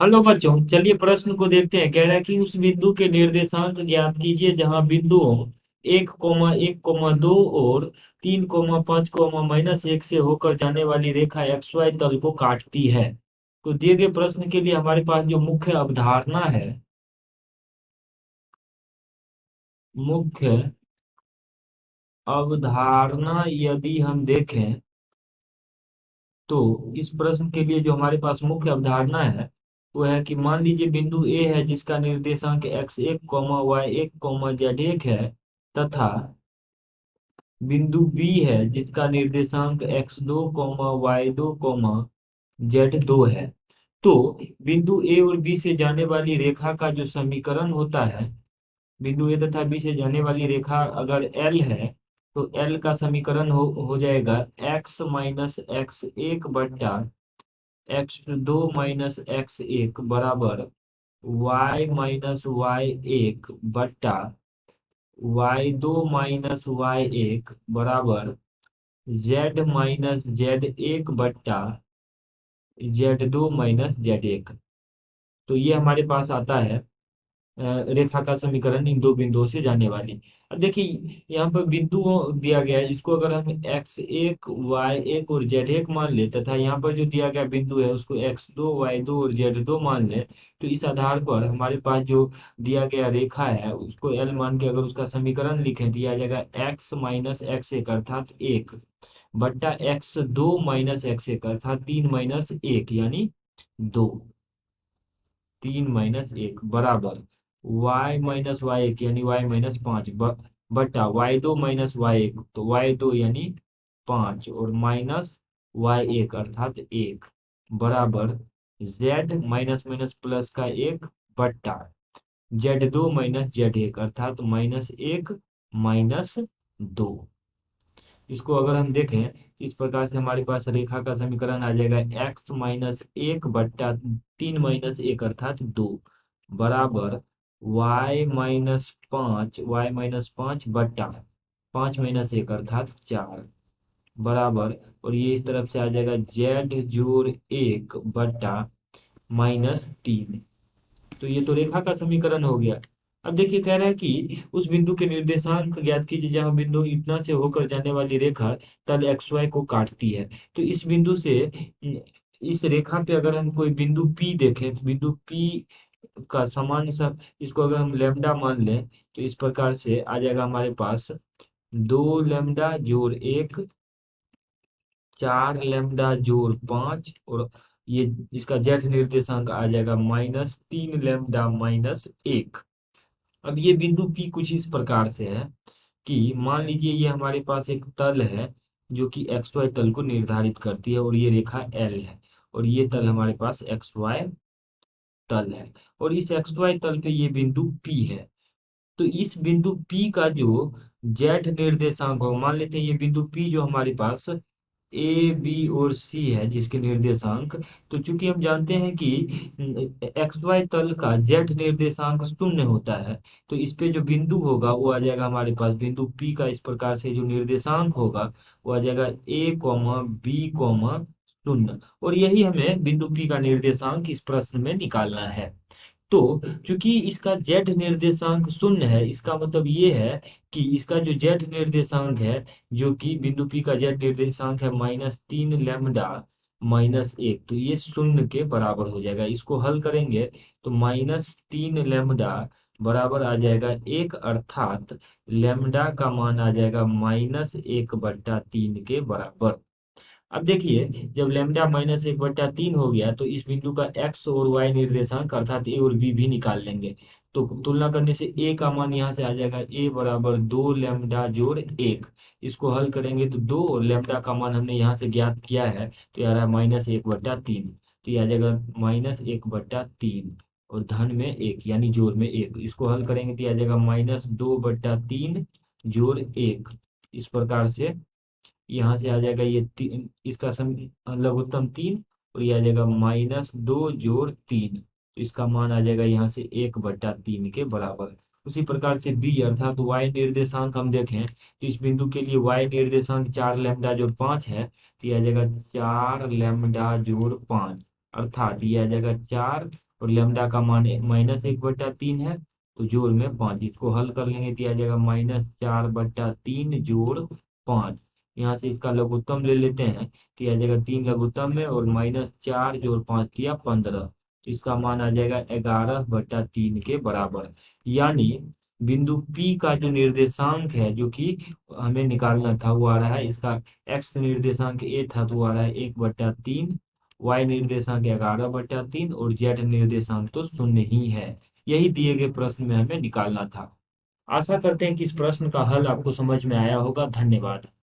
Hello बच्चों, चलिए प्रश्न को देखते हैं। कह रहा है कि उस बिंदु के निर्देशांक ज्ञात कीजिए जहां बिंदुओं 1,1,2 और 3,5,-1 से होकर जाने वाली रेखा एक्स वाई तल को काटती है। तो दिए गए प्रश्न के लिए हमारे पास जो मुख्य अवधारणा है, मुख्य अवधारणा यदि हम देखें तो इस प्रश्न के लिए जो हमारे पास मुख्य अवधारणा है वो है कि मान लीजिए बिंदु ए है जिसका निर्देशांक x1, y1, z1 है, तथा बिंदु बी है जिसका निर्देशांक x2, y2, z2 है। तो बिंदु ए और बी से जाने वाली रेखा का जो समीकरण होता है, बिंदु ए तथा बी से जाने वाली रेखा अगर एल है तो एल का समीकरण हो जाएगा x-x1 बटा x2 - x1 बराबर y-1 बटा y2 - y1 बराबर z-z1 बट्टा z2 - z1। तो ये हमारे पास आता है रेखा का समीकरण इन दो बिंदुओं से जाने वाली। अब देखिए यहाँ पर बिंदुओं दिया गया है, इसको अगर हम x1, y1 और z1 मान ले, तथा यहाँ पर जो दिया गया बिंदु है उसको x2, y2 और z2 मान ले, तो इस आधार पर हमारे पास जो दिया गया रेखा है उसको l मान के अगर उसका समीकरण लिखें तो यह आ जाएगा x-x1 अर्थात 1 बट्टा x2 - x1 अर्थात 3 - 1 यानी 2, 3 - 1 बराबर y-y1 यानी y-5 बटा y2 - y1 तो y2 यानी 5 और माइनस y1 अर्थात 1 बराबर z माइनस माइनस प्लस का 1 बट्टा z2 - z1 अर्थात -1 - 2। इसको अगर हम देखें इस प्रकार से हमारे पास रेखा का समीकरण आ जाएगा x-1 बट्टा 3 - 1 अर्थात 2 बराबर y-5 बट्टा 5 - 1 अर्थात 4 बराबर, और ये इस तरफ से आ जाएगा z-1 बट्टा -3। तो ये तो रेखा का समीकरण हो गया। अब देखिए कह रहा है कि उस बिंदु के निर्देशांक ज्ञात कीजिए जहां बिंदु इतना से होकर जाने वाली रेखा तल एक्स वाई को काटती है। तो इस बिंदु से इस रेखा पे अगर हम कोई बिंदु P देखें तो बिंदु P का सामान्य सा इसको अगर हम लेमडा मान लें तो इस प्रकार से आ जाएगा हमारे पास 2 लैम्डा जोड़ 1, 4 लैम्डा जोड़ 5, और ये इसका जेड निर्देशांक आ जाएगा -3 लैम्डा - 1। अब ये बिंदु P कुछ इस प्रकार से है कि मान लीजिए ये हमारे पास एक तल है जो कि एक्स वाई तल को निर्धारित करती है, और ये रेखा L है, और ये तल हमारे पास एक्स वाई तल है, और इस एक्स वाई तल पे ये बिंदु P है। तो इस बिंदु P का जो जेड निर्देशांक होगा, मान लेते हैं ये बिंदु P जो हमारे पास A, B और C है जिसके निर्देशांक, तो चूंकि हम जानते हैं कि एक्स वाई तल का जेड निर्देशांक शून्य होता है, तो इस पे जो बिंदु होगा वो आ जाएगा हमारे पास बिंदु P का इस प्रकार से जो निर्देशांक होगा वो आ जाएगा A, B, 0, और यही हमें बिंदु P का निर्देशांक इस प्रश्न में निकालना है। तो चूंकि इसका जेड निर्देशांक शून्य है, इसका मतलब ये है कि इसका जो जेड निर्देशांक है, जो कि बिंदु P का जेड निर्देशांक है -3 लैम्डा - 1, तो ये शून्य के बराबर हो जाएगा। इसको हल करेंगे तो -3 लैम्डा बराबर आ जाएगा 1, अर्थात लैम्डा का मान आ जाएगा -1/3 के बराबर। अब देखिए जब लैम्डा -1/3 हो गया तो इस बिंदु का एक्स और वाई निर्देशांक अर्थात ए और बी भी निकाल लेंगे। तो तुलना करने से ए का मान यहाँ से आ जाएगा ए बराबर 2 लैम्डा जोड़ 1। इसको हल करेंगे तो 2, और लैम्डा का मान हमने यहाँ से ज्ञात किया है तो ये आ रहा है -1/3, तो ये आ जाएगा -1/3 और धन में 1 यानी जोड़ में 1। इसको हल करेंगे तो ये आ जाएगा -2/3 जोड़ 1। इस प्रकार से यहाँ से आ जाएगा ये इसका लघुत्तम 3, और ये आ जाएगा -2 जोड़ 3, तो इसका मान आ जाएगा यहाँ से 1/3 के बराबर। उसी प्रकार से बी अर्थात वाई निर्देशांक हम देखें तो इस बिंदु के लिए वाई निर्देशांक 4 लैम्डा जोड़ 5 है, तो ये आ जाएगा 4 लैम्डा जोड़ 5 अर्थात ये आ जाएगा 4, और लैम्डा का मान -1/3 है, तो जोड़ में 5। इसको हल कर लेंगे तो आ जाएगा -4/3 जोड़ 5। यहाँ से इसका लघुत्तम ले लेते हैं तो आ जाएगा 3 लघुत्तम में, और -4 जोड़ 5 किया 15, तो इसका मान आ जाएगा 11/3 के बराबर। यानी बिंदु P का जो निर्देशांक है जो कि हमें निकालना था वो आ रहा है, इसका x निर्देशांक a था तो वो आ रहा है 1/3, y निर्देशांक 11/3, और z निर्देशांक तो 0 ही है। यही दिए गए प्रश्न में हमें निकालना था। आशा करते हैं कि इस प्रश्न का हल आपको समझ में आया होगा। धन्यवाद।